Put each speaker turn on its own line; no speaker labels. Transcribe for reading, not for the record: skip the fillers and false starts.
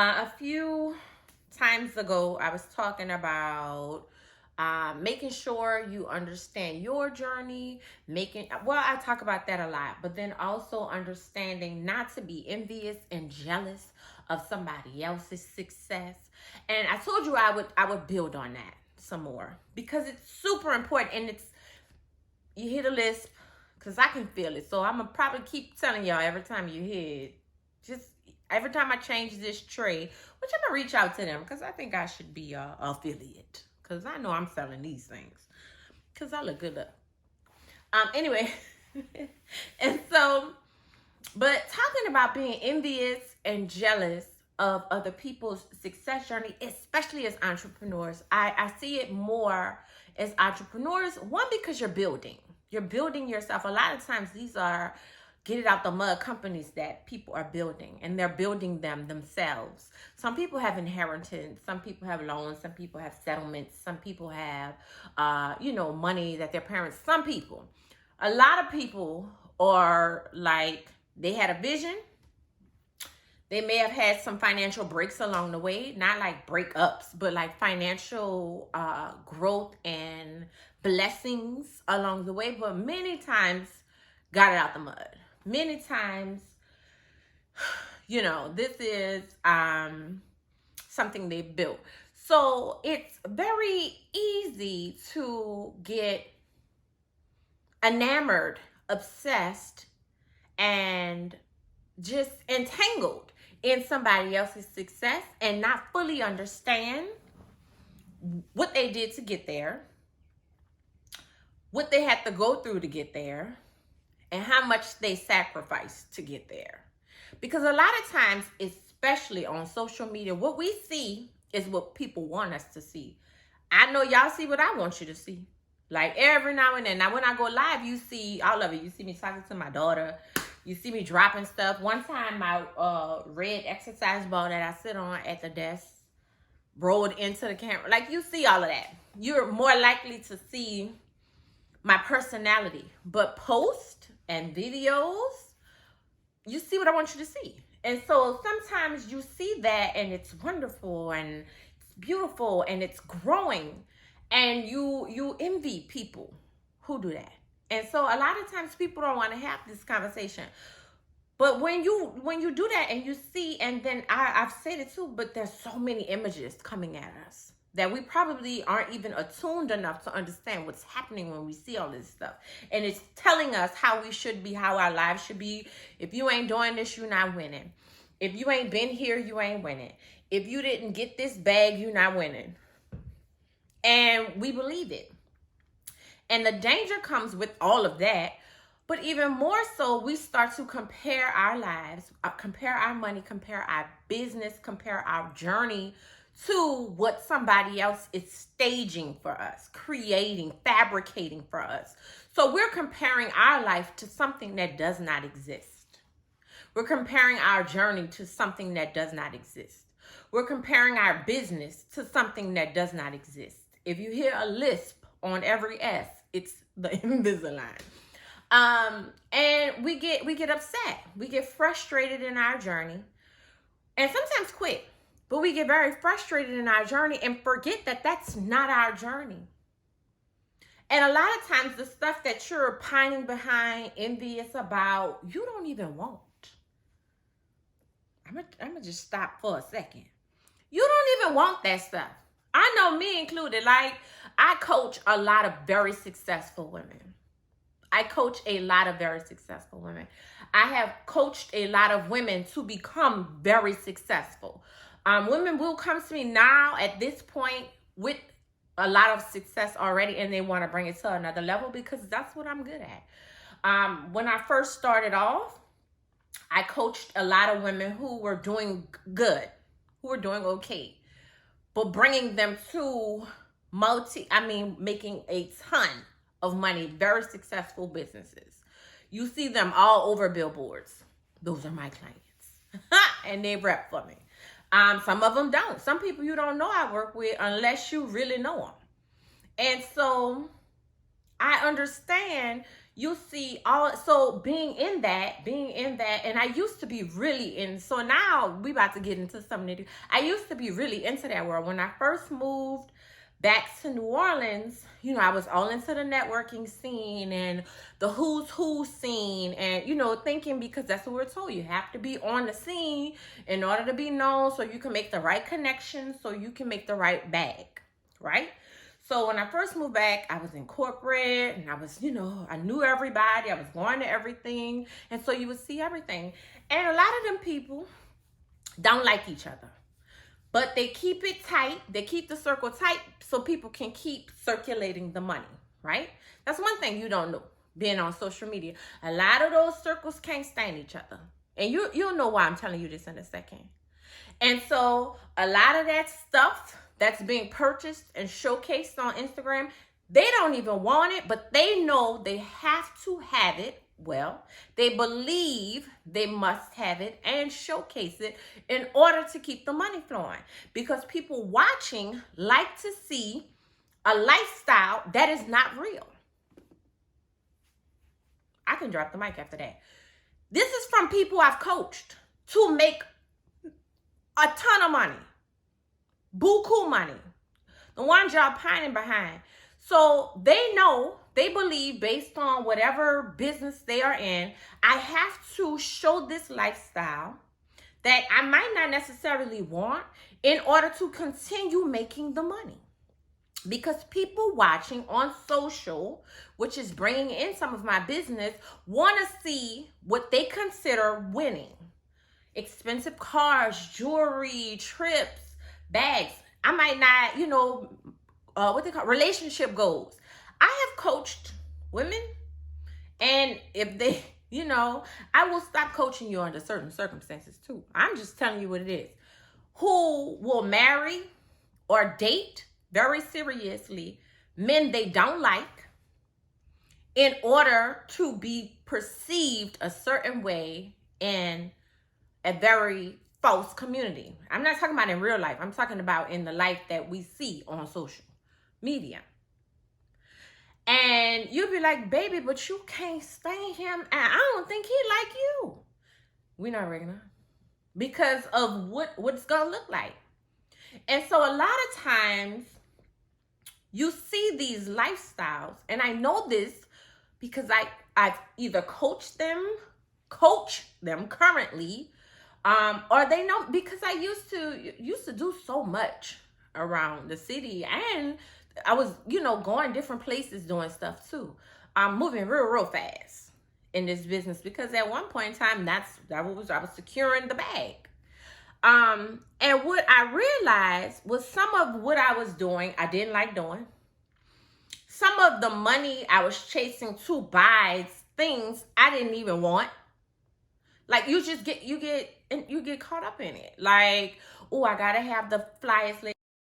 A few times ago, I was talking about making sure you understand your journey, I talk about that a lot, but then also understanding not to be envious and jealous of somebody else's success. And I told you I would build on that some more because it's super important and you hit a list because I can feel it. So I'm gonna probably keep telling y'all every time you hear it. Just every time I change this trade, which I'm gonna reach out to them because I think I should be a affiliate because I know I'm selling these things because I look good. Anyway, and so, but talking about being envious and jealous of other people's success journey, especially as entrepreneurs, I see it more as entrepreneurs. One, because you're building yourself. A lot of times these are get it out the mud companies that people are building, and they're building them themselves. Some people have inheritance, some people have loans, some people have settlements, some people have money that their parents, a lot of people are like, they had a vision. They may have had some financial breaks along the way, not like breakups, but like financial growth and blessings along the way, but many times got it out the mud. Many times, this is something they built. So it's very easy to get enamored, obsessed, and just entangled in somebody else's success and not fully understand what they did to get there, what they had to go through to get there, and how much they sacrificed to get there. Because a lot of times, especially on social media, what we see is what people want us to see. I know y'all see what I want you to see. Like every now and then. Now, when I go live, you see all of it. You see me talking to my daughter. You see me dropping stuff. One time, my red exercise ball that I sit on at the desk rolled into the camera. Like, you see all of that. You're more likely to see my personality. But post and videos, you see what I want you to see. And so sometimes you see that and it's wonderful and it's beautiful and it's growing. And you envy people who do that. And so a lot of times people don't want to have this conversation. But when you do that and you see, and then I've said it too, but there's so many images coming at us that we probably aren't even attuned enough to understand what's happening when we see all this stuff. And it's telling us how we should be, how our lives should be. If you ain't doing this, you're not winning. If you ain't been here, you ain't winning. If you didn't get this bag, you're not winning. And we believe it. And the danger comes with all of that. But even more so, we start to compare our lives, compare our money, compare our business, compare our journey to what somebody else is staging for us, creating, fabricating for us. So we're comparing our life to something that does not exist. We're comparing our journey to something that does not exist. We're comparing our business to something that does not exist. If you hear a lisp on every S, it's the Invisalign. And we get upset. We get frustrated in our journey and sometimes quit. But we get very frustrated in our journey and forget that that's not our journey. And a lot of times the stuff that you're pining behind, envious about, you don't even want. I'm gonna just stop for a second. You don't even want that stuff. I know, me included. Like, I coach a lot of very successful women. I have coached a lot of women to become very successful. Women will come to me now at this point with a lot of success already, and they want to bring it to another level because that's what I'm good at. When I first started off, I coached a lot of women who were doing good, who were doing okay, but bringing them to making a ton of money, very successful businesses. You see them all over billboards. Those are my clients. And they rep for me. Some of them don't. Some people you don't know I work with unless you really know them. And so I understand you see all, so being in that, and I used to be really in, so now we about to get into something. I used to be really into that world. When I first moved back to New Orleans, you know, I was all into the networking scene and the who's who scene, and, you know, thinking, because that's what we're told, you have to be on the scene in order to be known, so you can make the right connections, so you can make the right bag, right? So when I first moved back, I was in corporate, and I was, you know, I knew everybody, I was going to everything, and so you would see everything. And a lot of them people don't like each other, but they keep it tight. They keep the circle tight so people can keep circulating the money, right? That's one thing you don't know, being on social media. A lot of those circles can't stand each other. And you'll know why I'm telling you this in a second. And so a lot of that stuff that's being purchased and showcased on Instagram, they don't even want it, but they know they have to have it. Well, they believe they must have it and showcase it in order to keep the money flowing, because people watching like to see a lifestyle that is not real. I can drop the mic after that. This is from people I've coached to make a ton of money, buku money, the ones y'all pining behind. So they know, they believe, based on whatever business they are in, I have to show this lifestyle that I might not necessarily want in order to continue making the money. Because people watching on social, which is bringing in some of my business, want to see what they consider winning. Expensive cars, jewelry, trips, bags. I might not, you know, what they call relationship goals. I have coached women, and if they, you know, I will stop coaching you under certain circumstances too. I'm just telling you what it is. Who will marry or date very seriously men they don't like in order to be perceived a certain way in a very false community. I'm not talking about in real life. I'm talking about in the life that we see on social media. And you'll be like, baby, but you can't stand him, and I don't think he like you. We're not regular because of what it's gonna look like. And so a lot of times you see these lifestyles, and I know this because I've either coach them currently, or they know, because I used to do so much around the city, and I was, you know, going different places doing stuff too. I'm moving real fast in this business, because at one point in time, I was securing the bag. And what I realized was some of what I was doing, I didn't like doing. Some of the money I was chasing to buy things I didn't even want. Like, you get caught up in it. Like, oh, I gotta have the flyest